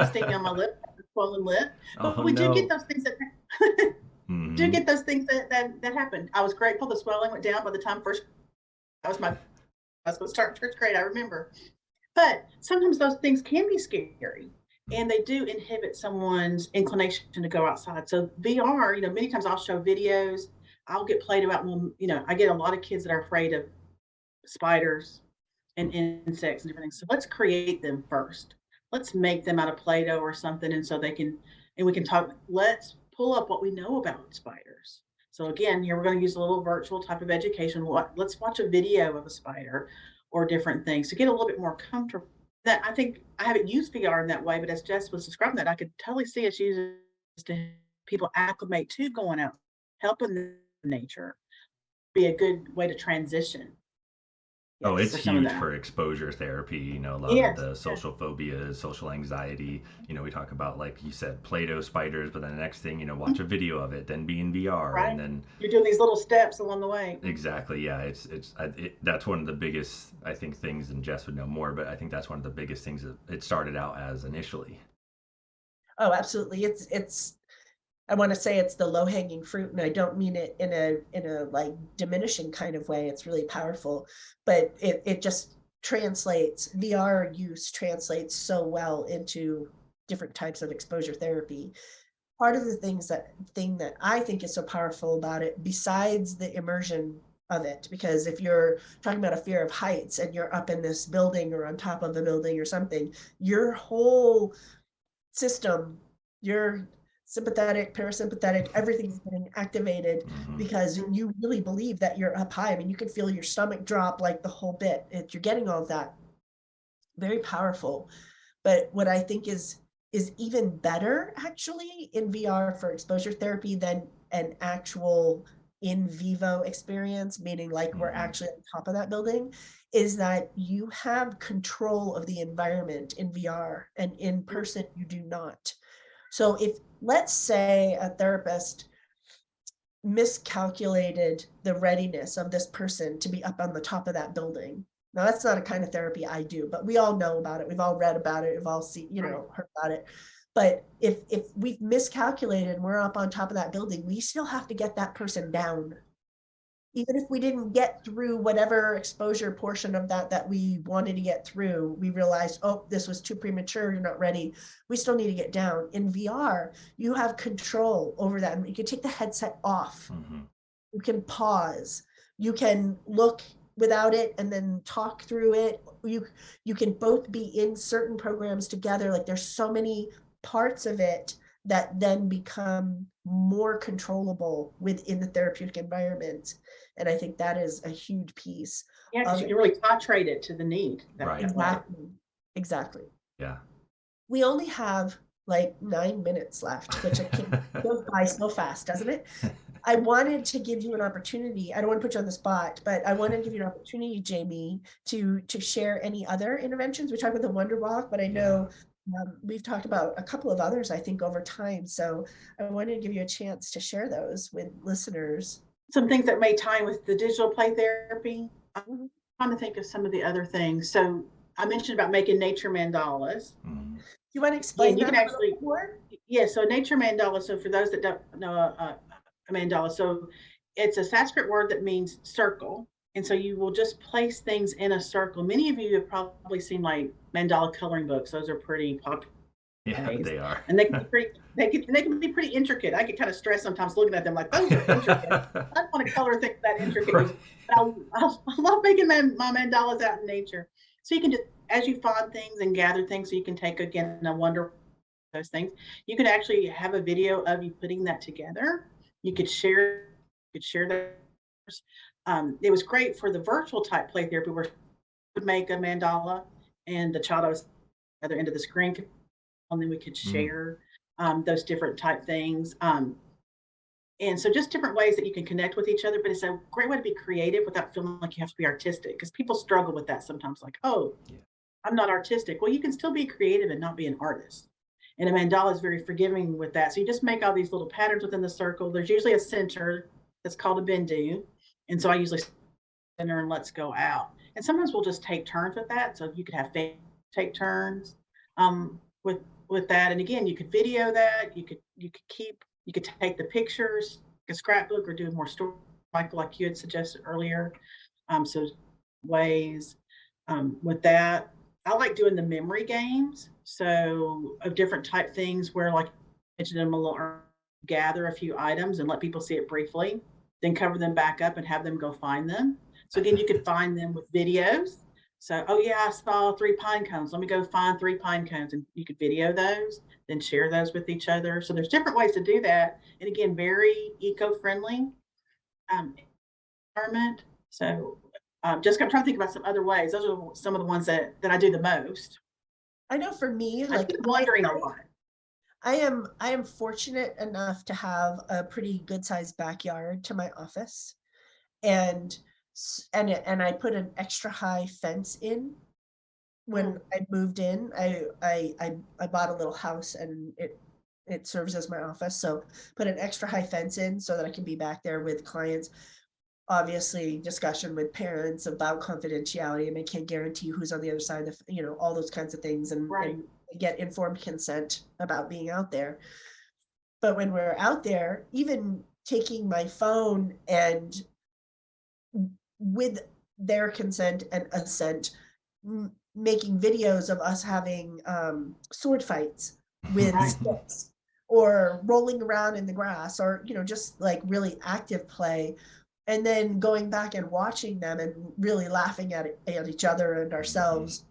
sting on my lip, swollen lip. But Oh we do get no. those things that do Hmm. get those things that happened. I was grateful the swelling went down by the time first. That was my I was going to start first grade, I remember. But sometimes those things can be scary and they do inhibit someone's inclination to go outside. So VR, many times I'll show videos, I'll get played about, well, I get a lot of kids that are afraid of spiders and insects and everything. So let's create them first. Let's make them out of Play-Doh or something. And so we can talk, let's pull up what we know about spiders. So again, here we're going to use a little virtual type of education. Let's watch a video of a spider or different things to get a little bit more comfortable. That I think I haven't used VR in that way, but as Jess was describing that, I could totally see us using it to people acclimate to going out, helping the nature, be a good way to transition. Oh, Yes, it's for some of huge that. for exposure therapy. A lot of Yes, the yes. social phobias, social anxiety. We talk about, like you said, Play-Doh spiders, but then the next thing, watch a video of it, then be in VR, and Right. then You're doing these little steps along the way. exactly, yeah. That's one of the biggest, I think, things, and Jess would know more, but I think that's one of the biggest things that it started out as initially. Oh, absolutely. It's I want to say it's the low hanging fruit, and I don't mean it in a like diminishing kind of way. It's really powerful, but it just translates VR use translates so well into different types of exposure therapy. Part of the thing that I think is so powerful about it, besides the immersion of it, because if you're talking about a fear of heights and you're up in this building or on top of a building or something, your whole system, your sympathetic, parasympathetic, everything's getting activated Hmm. because you really believe that you're up high. I mean, you can feel your stomach drop like the whole bit. You're getting all of that. Very powerful. But what I think is even better actually in VR for exposure therapy than an actual in vivo experience, meaning like we're Hmm. actually on top of that building, is that you have control of the environment in VR and in person you do not. So if let's say a therapist miscalculated the readiness of this person to be up on the top of that building. Now that's not a kind of therapy I do, but we all know about it. We've all read about it. We've all seen, Right. heard about it. But if we've miscalculated and we're up on top of that building, we still have to get that person down, even if we didn't get through whatever exposure portion of that we wanted to get through. We realized, oh, this was too premature, you're not ready, we still need to get down. In VR you have control over that, and you can take the headset off, Hmm. you can pause, you can look without it and then talk through it. You can both be in certain programs together. Like there's so many parts of it that then become more controllable within the therapeutic environment, and I think that is a huge piece Yeah, because of you it. can really titrate it to the need Right. that way. Exactly. Exactly. Yeah. We only have like 9 minutes left, which it can goes by so fast, doesn't it? I wanted to give you an opportunity. I don't want to put you on the spot, but I wanted to give you an opportunity, Jamie, to share any other interventions. We talked about the Wonder Walk, but I Yeah. know we've talked about a couple of others, I think, over time. So I wanted to give you a chance to share those with listeners. Some things that may tie with the digital play therapy. I'm Mhm. trying to think of some of the other things. So I mentioned about making nature mandalas. Hmm. Do you want to Yeah, explain and you that can a little actually, bit more? yeah, so nature mandala. So for those that don't know a mandala, so it's a Sanskrit word that means circle. And so you will just place things in a circle. Many of you have probably seen like mandala coloring books. Those are pretty popular Yeah, ways. they are. And they can be pretty, they can be pretty intricate. I get kind of stressed sometimes looking at them like, those are intricate. I don't want to color things that intricate. Right. But I love making my mandalas out in nature. So you can just, as you find things and gather things, so you can take again a wonder those things. You could actually have a video of you putting that together. You could share that. It was great for the virtual type play therapy where you would make a mandala and the child was at the other end of the screen, and then we could Mm. share those different type things. And so just different ways that you can connect with each other, but it's a great way to be creative without feeling like you have to be artistic because people struggle with that sometimes, like, oh, Yeah. I'm not artistic. Well, you can still be creative and not be an artist. And a mandala is very forgiving with that. So you just make all these little patterns within the circle. There's usually a center that's called a bindu. And so I usually center and let's go out. And sometimes we'll just take turns with that. So you could have take turns with that. And again, you could video that. You could take the pictures, a scrapbook, or do more story, like you had suggested earlier. So ways with that. I like doing the memory games. So of different type things where like mention them a little, gather a few items and let people see it briefly, then cover them back up and have them go find them. So again, you could find them with videos. So, oh yeah, I saw 3 pine cones. Let me go find 3 pine cones, and you could video those, then share those with each other. So there's different ways to do that. And again, very eco-friendly environment. So Jessica, I'm trying to think about some other ways. Those are some of the ones that I do the most. I know for me, I keep wondering a lot. I am fortunate enough to have a pretty good sized backyard to my office, and I put an extra high fence in when I moved in. I bought a little house and it serves as my office, so put an extra high fence in so that I can be back there with clients. Obviously, discussion with parents about confidentiality, and I can't guarantee who's on the other side of, all those kinds of things, and, Right. and get informed consent about being out there. But when we're out there, even taking my phone and with their consent and assent, making videos of us having sword fights with Right. sticks, or rolling around in the grass, or just like really active play, and then going back and watching them and really laughing at each other and ourselves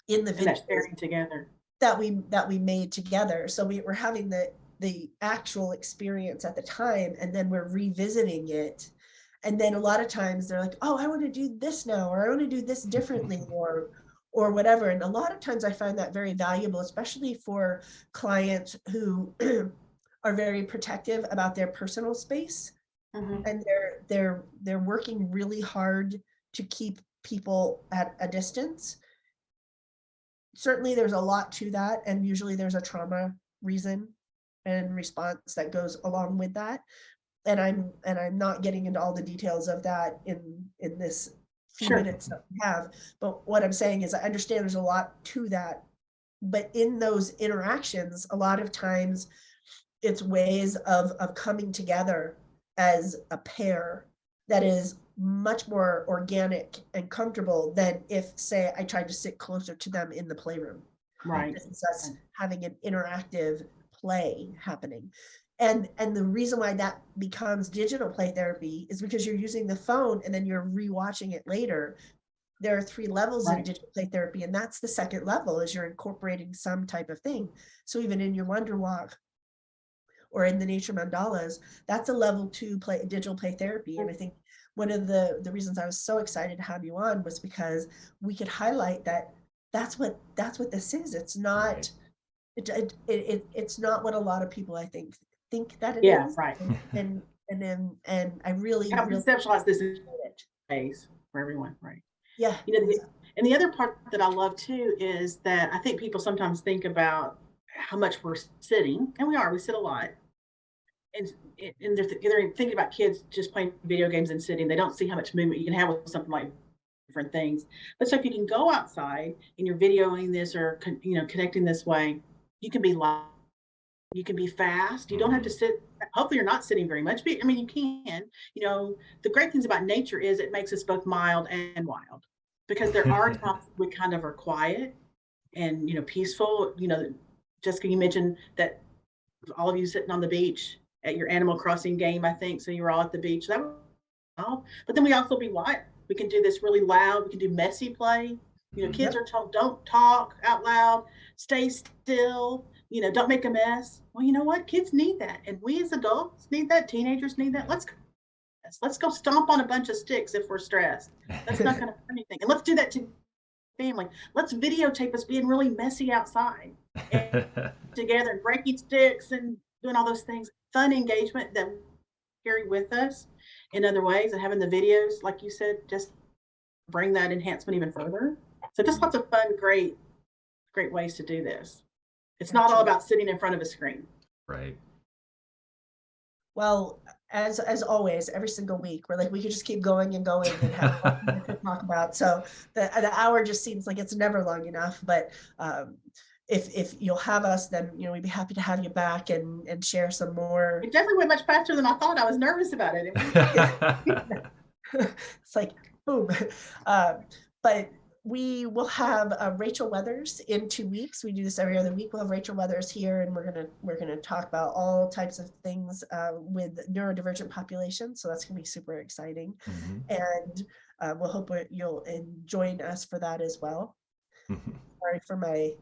in the And that videos sharing together. that we made together. So we're having the actual experience at the time, and then we're revisiting it. And then a lot of times they're like, oh, I want to do this now, or I want to do this differently, or whatever. And a lot of times I find that very valuable, especially for clients who are very protective about their personal space. Mhm. And they're working really hard to keep people at a distance. Certainly there's a lot to that, and usually there's a trauma reason and response that goes along with that. And I'm not getting into all the details of that in this few Sure. minutes that we have. But what I'm saying is I understand there's a lot to that. But in those interactions, a lot of times it's ways of coming together as a pair that is much more organic and comfortable than if, say, I tried to sit closer to them in the playroom. Right. This is us having an interactive play happening. And the reason why that becomes digital play therapy is because you're using the phone and then you're rewatching it later. There are 3 levels in Right. digital play therapy, and that's the second level, is you're incorporating some type of thing. So even in your Wonder Walk or in the nature mandalas, that's a level 2 digital play therapy. And I think one of the reasons I was so excited to have you on was because we could highlight that that's what this is. It's not it's not what a lot of people, I think that it Yeah, is. right. And I really Help really conceptualize this in appreciate it. ways for everyone, right? Yeah. And the other part that I love too is that I think people sometimes think about how much we're sitting, and we sit a lot. And they're thinking about kids just playing video games and sitting. They don't see how much movement you can have with something like different things. But so if you can go outside and you're videoing this or connecting this way, you can be live, you can be fast. You don't have to sit. Hopefully, you're not sitting very much. But I mean, you can. The great things about nature is it makes us both mild and wild, because there are times we kind of are quiet and peaceful. Jessica, you mentioned that all of you sitting on the beach at your Animal Crossing game, I think. So you were all at the beach. That was all. But then we also be what? We can do this really loud. We can do messy play. You know, kids are told don't talk out loud, stay still, you know, don't make a mess. Well, you know what? Kids need that. And we as adults need that. Teenagers need that. Let's go stomp on a bunch of sticks if we're stressed. That's not going to hurt anything. And let's do that to family. Let's videotape us being really messy outside and together and breaking sticks and doing all those things. Fun engagement that we carry with us in other ways, and having the videos, like you said, just bring that enhancement even further. So just lots of fun, great ways to do this. It's not all about sitting in front of a screen. Right. Well, as always, every single week, we're like, we could just keep going and going and have lots to talk about. So the hour just seems like it's never long enough. But if you'll have us, then we'd be happy to have you back and share some more. It definitely went much faster than I thought. I was nervous about it. It's like boom. But we will have Rachel Weathers in 2 weeks. We do this every other week. We'll have Rachel Weathers here, and we're gonna talk about all types of things with neurodivergent populations. So that's gonna be super exciting, and we'll hope you'll join us for that as well. Sorry for my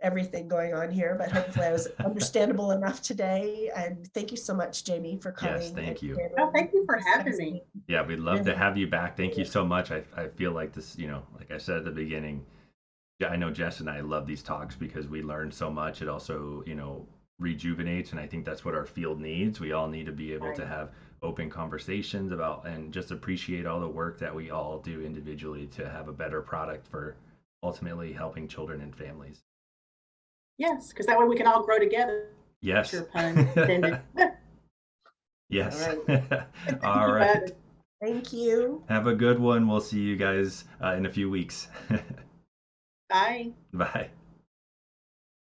everything going on here, but hopefully I was understandable enough today. And thank you so much, Jamie, for coming. Yes, thank you. Oh, thank you for having me. Yeah, we'd love to have you back. Thank you so much. I feel like this, like I said at the beginning, I know Jess and I love these talks because we learn so much. It also, rejuvenates, and I think that's what our field needs. We all need to be able to have open conversations about and just appreciate all the work that we all do individually to have a better product for ultimately helping children and families. Yes, because that way we can all grow together. Yes. Sure, pun intended. Yes. All right. All right. Thank you. Have a good one. We'll see you guys in a few weeks. Bye. Bye.